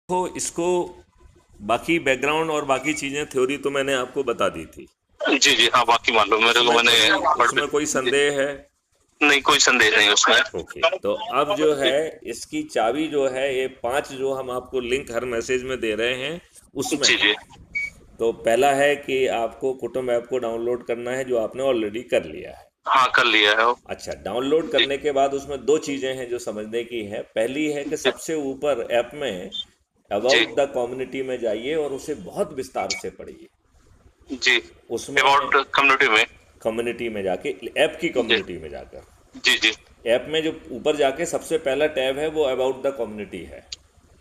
तो इसको बाकी बैकग्राउंड और बाकी चीज़ें थ्योरी तो मैंने आपको बता दी थी। जी जी हाँ, बाकी मान लो मेरे को, उसमें मैंने पढ़ भी। उसमें कोई जी, संदेह है? नहीं कोई संदेह नहीं उसमें। ओके, तो अब जो है इसकी चाबी जो है ये 5 जो हम आपको लिंक हर मैसेज में दे रहे हैं उसमें जी है। जी तो पहला है कि आपको कुटुंब ऐप को डाउनलोड करना है, जो आपने ऑलरेडी कर लिया है। हाँ, कर लिया है वो। अच्छा, डाउनलोड जी करने के बाद उसमें दो चीज़ें हैं जो समझने की है। पहली है कि जी सबसे ऊपर ऐप में जी अबाउट द कम्युनिटी में जाइए और उसे बहुत विस्तार से पढ़िए। जी। उसमें अबाउट कम्युनिटी में। कम्युनिटी में जाके, ऐप की जी कम्युनिटी में जाकर, जी जी ऐप में जो ऊपर जाके सबसे पहला टैब है वो अबाउट द कम्युनिटी है।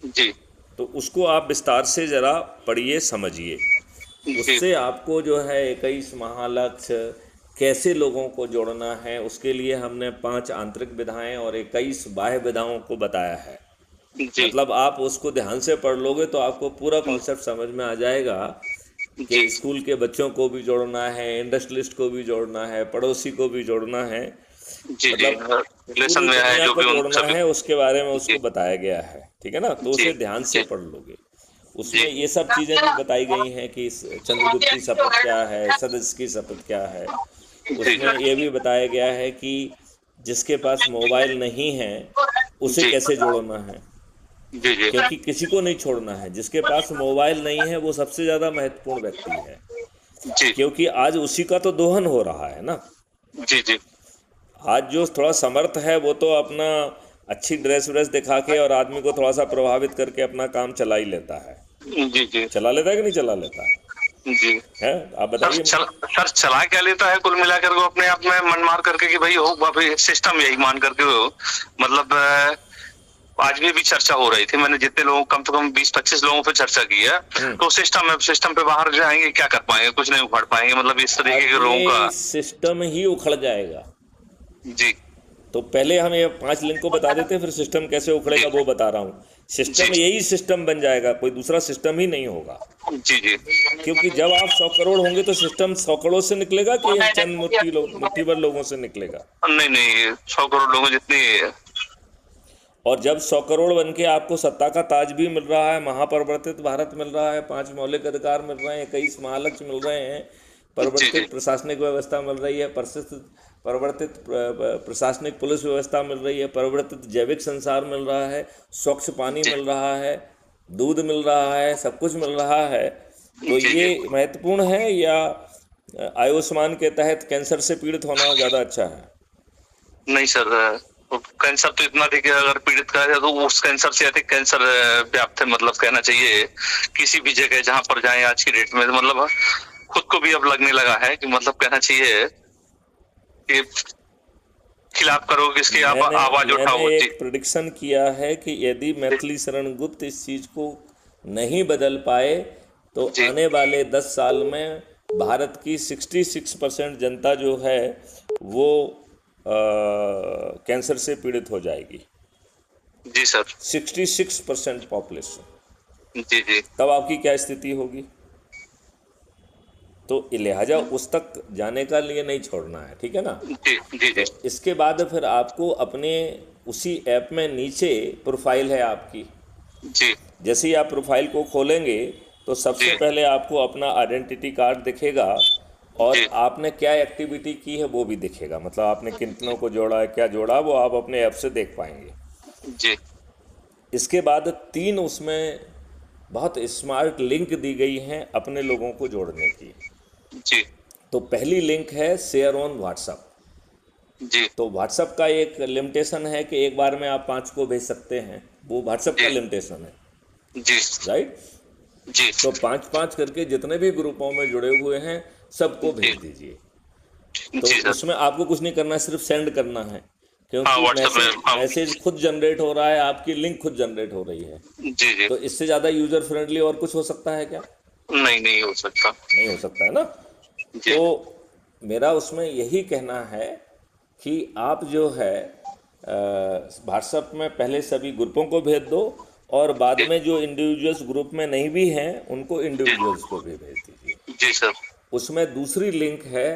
जी तो उसको आप विस्तार से ज़रा पढ़िए, समझिए। जी उससे आपको जो है 21 महालक्ष्य कैसे लोगों को जोड़ना है, उसके लिए हमने 5 आंतरिक विधाएं और 21 बाह्य विधाओं को बताया है। जी मतलब आप उसको ध्यान से पढ़ लोगे तो आपको पूरा कॉन्सेप्ट समझ में आ जाएगा कि जी स्कूल के बच्चों को भी जोड़ना है, इंडस्ट्रियलिस्ट को भी जोड़ना है, पड़ोसी को भी जोड़ना है। जी जी। मतलब रिलेशन पूरी में है दुनिया जो को भी उन जोड़ना सभी। है, उसके बारे में जी उसको बताया गया है। ठीक है ना? तो जी उसे ध्यान से जी पढ़ लोगे। जी उसमें ये सब चीज़ें भी बताई गई हैं कि चंद्रगुप्त की शपथ क्या है, सदस्य की शपथ क्या है। जी उसमें ये भी बताया गया है कि जिसके पास मोबाइल नहीं है उसे जी कैसे जोड़ना है। जी जी क्योंकि किसी को नहीं छोड़ना है, जिसके पास मोबाइल नहीं है वो सबसे ज़्यादा महत्वपूर्ण व्यक्ति है। जी क्योंकि आज उसी का तो दोहन हो रहा है ना। जी जी आज जो थोड़ा समर्थ है वो तो अपना अच्छी ड्रेस व्रेस दिखा के और आदमी को थोड़ा सा प्रभावित करके अपना काम चला ही लेता है। जी जी चला लेता है कि नहीं चला लेता जी। है? आप सर बताइए मुझे। सर चला क्या लेता है कुल मिलाकर वो अपने आप में मन मार करके कि भाई हो भाई सिस्टम यही मान करके हो। मतलब आज भी चर्चा हो रही थी, मैंने जितने लोगों कम से कम 20-25 लोगों पे चर्चा की है। हम्म। तो सिस्टम पे बाहर जाएंगे क्या कर पाएंगे, कुछ नहीं उखाड़ पाएंगे, मतलब इस तरीके के लोगों का। अरे सिस्टम ही उखड़ जाएगा। जी तो पहले हम ये 5 लिंक को बता देते, फिर सिस्टम कैसे जी उखड़ेगा वो बता रहा हूँ। जी सिस्टम यही सिस्टम बन जाएगा, कोई दूसरा सिस्टम ही नहीं होगा। जी जी। क्योंकि जब आप 100 करोड़ होंगे तो सिस्टम 100 करोड़ से निकलेगा कि चंद मुट्ठी भर लोगों से निकलेगा। नहीं नहीं, 100 करोड़ लोगों जितनी। और जब 100 करोड़ बन के आपको सत्ता का ताज भी मिल रहा है, महापरिवर्तित भारत मिल रहा है, 5 मौलिक अधिकार मिल रहे हैं, 21 महालक्ष्य मिल रहे हैं, जी जी परिवर्तित प्रशासनिक व्यवस्था मिल रही है, परिवर्तित प्रशासनिक पुलिस व्यवस्था मिल रही है, परिवर्तित जैविक संसार मिल रहा है, स्वच्छ पानी जी मिल रहा है, दूध मिल रहा है, सब कुछ मिल रहा है। तो जी ये जी। महत्वपूर्ण है, या आयुष्मान के तहत कैंसर से पीड़ित होना ज़्यादा अच्छा है? नहीं सर, कैंसर तो इतना अधिक है, अगर पीड़ित कहा जाए तो उस कैंसर से अधिक कैंसर व्याप्त है, मतलब कहना चाहिए किसी भी जगह जहां पर जाए आज की डेट में, तो मतलब खुद को भी अब लगने लगा है कि मतलब कहना चाहिए कि खिलाफ करोगे इसकी आप मैंने आवाज मैंने उठाओ। जी एक प्रिडिक्शन किया है कि यदि जी मैथिली शरण गुप्त इस चीज़ को नहीं बदल पाए तो जी आने वाले 10 साल में भारत की 66% जनता जो है वो कैंसर से पीड़ित हो जाएगी। जी सर। 66% पॉपुलेशन। जी जी तब आपकी क्या स्थिति होगी? तो लिहाजा उस तक जाने का लिए नहीं छोड़ना है, ठीक है ना? जी जी जी तो इसके बाद फिर आपको अपने उसी ऐप में नीचे प्रोफाइल है आपकी। जी जैसे ही आप प्रोफाइल को खोलेंगे तो सबसे जी पहले आपको अपना आइडेंटिटी कार्ड दिखेगा और जी आपने क्या एक्टिविटी की है वो भी दिखेगा। मतलब आपने कितनों को जोड़ा है, क्या जोड़ा, वो आप अपने ऐप से देख पाएंगे। जी इसके बाद 3 उसमें बहुत स्मार्ट लिंक दी गई हैं अपने लोगों को जोड़ने की। जी तो पहली लिंक है शेयर ऑन व्हाट्सअप। जी तो व्हाट्सअप का एक लिमिटेशन है कि एक बार में आप 5 को भेज सकते हैं, वो व्हाट्सअप का जी लिमिटेशन है। जी राइट? जी तो 5-5 करके जितने भी ग्रुपों में जुड़े हुए हैं सबको जी भेज दीजिए। तो जी सर। उसमें आपको कुछ नहीं करना है, सिर्फ सेंड करना है। हाँ, क्योंकि व्हाट्सएप मैसेज में हाँ। मैसेज खुद जनरेट हो रहा है, आपकी लिंक खुद जनरेट हो रही है। जी जी। तो इससे ज़्यादा यूज़र फ्रेंडली और कुछ हो सकता है क्या? नहीं नहीं हो सकता। नहीं हो सकता है ना? जी तो मेरा उसमें यही कहना है कि आप जो है व्हाट्सएप में पहले सभी ग्रुपों को भेज दो और बाद जी में जो इंडिविजुअल्स ग्रुप में नहीं भी हैं उनको जी इंडिविजुअल्स को भी भेज दीजिए। जी सर। उसमें दूसरी लिंक है,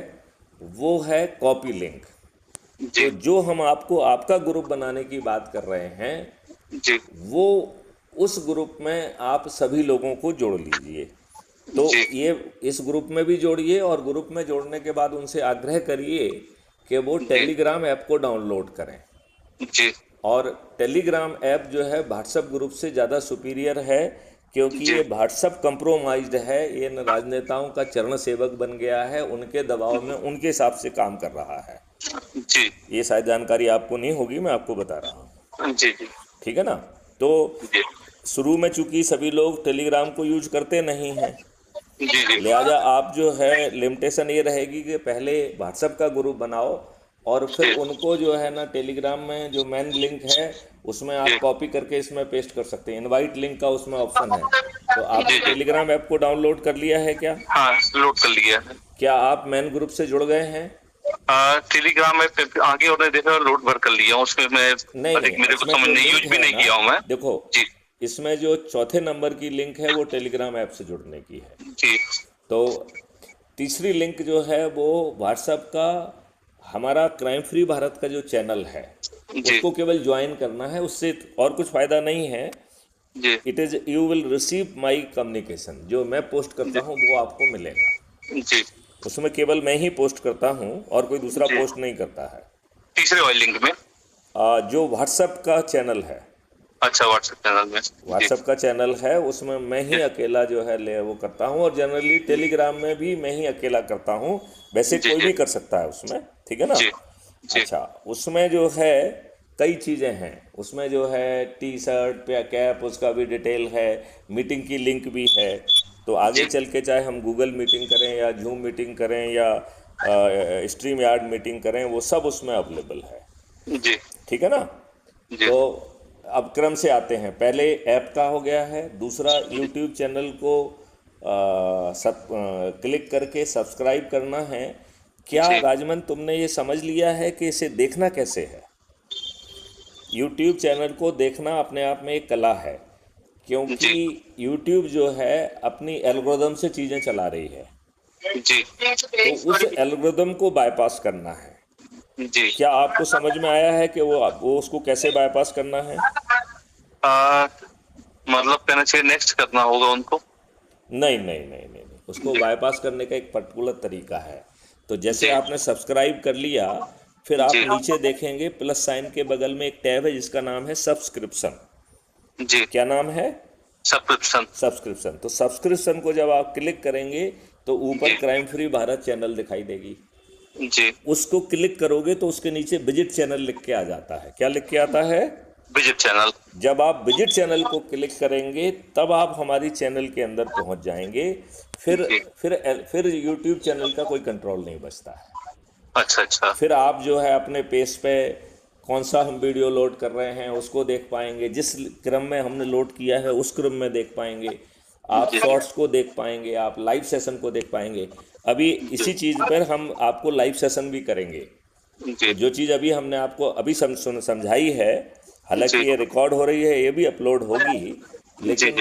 वो है कॉपी लिंक। जी तो जो हम आपको आपका ग्रुप बनाने की बात कर रहे हैं जी वो उस ग्रुप में आप सभी लोगों को जोड़ लीजिए। तो जी ये इस ग्रुप में भी जोड़िए, और ग्रुप में जोड़ने के बाद उनसे आग्रह करिए कि वो जी टेलीग्राम ऐप को डाउनलोड करें। जी और टेलीग्राम ऐप जो है व्हाट्सएप ग्रुप से ज़्यादा सुपीरियर है, क्योंकि जी ये व्हाट्सएप कंप्रोमाइज्ड है, ये राजनेताओं का चरण सेवक बन गया है, उनके दबाव में उनके हिसाब से काम कर रहा है। जी ये शायद जानकारी आपको नहीं होगी, मैं आपको बता रहा हूँ। जी जी ठीक है ना। तो जी शुरू में चूंकि सभी लोग टेलीग्राम को यूज करते नहीं हैं, जी जी लिहाजा आप जो है लिमिटेशन ये रहेगी कि पहले व्हाट्सएप का ग्रुप बनाओ, और फिर जी उनको जो है ना टेलीग्राम में जो मेन लिंक है उसमें आप जी कॉपी करके इसमें पेस्ट कर सकते हैं। इनवाइट लिंक का उसमें ऑप्शन है। तो जी आपने जी टेलीग्राम ऐप को डाउनलोड कर लिया है क्या? हाँ, लोड कर लिया है। क्या आप मेन ग्रुप से जुड़ गए हैं? टेलीग्राम में आगे और देखा, लोड भर कर लिया हूँ, उसमें मैं नहीं नहीं, अधिक मेरे को उसमें समझ जो नहीं, लिंक यूज भी है नहीं ना, किया हूँ मैं। देखो, जी इसमें जो चौथे नंबर की लिंक है वो टेलीग्राम ऐप से जुड़ने की है। जी तो तीसरी लिंक जो है वो व्हाट्सएप का हमारा क्राइम फ्री भारत का जो चैनल है जी उसको केवल ज्वाइन करना है, उससे और कुछ फ़ायदा नहीं है। जी it is you will receive my communication, जो मैं पोस्ट करता हूँ वो आपको मिलेगा। जी उसमें केवल मैं ही पोस्ट करता हूँ और कोई दूसरा जी पोस्ट नहीं करता है। तीसरे वाले लिंक में। जो व्हाट्सएप का चैनल है, अच्छा, व्हाट्सएप चैनल में। जी व्हाट्सएप का चैनल है, उसमें मैं ही जी अकेला जो है ले वो करता हूँ, और जनरली टेलीग्राम में भी मैं ही अकेला करता हूँ। वैसे जी कोई जी भी कर सकता है उसमें, ठीक है ना। जी जी अच्छा, उसमें जो है कई चीज़ें हैं, उसमें जो है टी शर्ट या कैप उसका भी डिटेल है, मीटिंग की लिंक भी है। तो आगे जी चल के चाहे हम गूगल मीटिंग करें या जूम मीटिंग करें या स्ट्रीम यार्ड मीटिंग करें, वो सब उसमें अवेलेबल है। जी ठीक है ना। जी तो अब क्रम से आते हैं, पहले ऐप का हो गया है, दूसरा यूट्यूब चैनल को क्लिक करके सब्सक्राइब करना है। क्या जी राजमन तुमने ये समझ लिया है कि इसे देखना कैसे है? यूट्यूब चैनल को देखना अपने आप में एक कला है, क्योंकि जी यूट्यूब जो है अपनी एल्गोरिदम से चीज़ें चला रही है। जी तो उस एल्गोरिदम को बाईपास करना है। जी क्या आपको समझ में आया है कि वो उसको कैसे बाईपास करना है? मतलब कहना चाहिए नेक्स्ट करना होगा उनको। नहीं नहीं नहीं नहीं नहीं, उसको जी बाईपास करने का एक पर्टिकुलर तरीका है। तो जैसे जी आपने सब्सक्राइब कर लिया, फिर आप जी नीचे देखेंगे प्लस साइन के बगल में एक टैब है जिसका नाम है सब्सक्रिप्शन। जी क्या नाम है? सब्सक्रिप्शन। सब्सक्रिप्शन। तो सब्सक्रिप्शन को जब आप क्लिक करेंगे तो ऊपर जी क्राइम फ्री भारत चैनल दिखाई देगी। जी उसको क्लिक करोगे तो उसके नीचे विजिट चैनल लिख के आ जाता है। क्या लिख के आता है? Visit channel. जब आप विजिट चैनल को क्लिक करेंगे तब आप हमारी चैनल के अंदर पहुंच जाएंगे। फिर जी फिर यूट्यूब चैनल का कोई कंट्रोल नहीं बचता है। अच्छा अच्छा। फिर आप जो है अपने पेज पे कौन सा हम वीडियो लोड कर रहे हैं उसको देख पाएंगे, जिस क्रम में हमने लोड किया है उस क्रम में देख पाएंगे, आप जी शॉर्ट्स को देख पाएंगे, आप लाइव सेशन को देख पाएंगे। अभी जी इसी चीज़ पर हम आपको लाइव सेशन भी करेंगे। जी तो जो चीज़ अभी हमने आपको अभी समझाई है, जी हालांकि ये रिकॉर्ड हो रही है, ये भी अपलोड होगी, जी लेकिन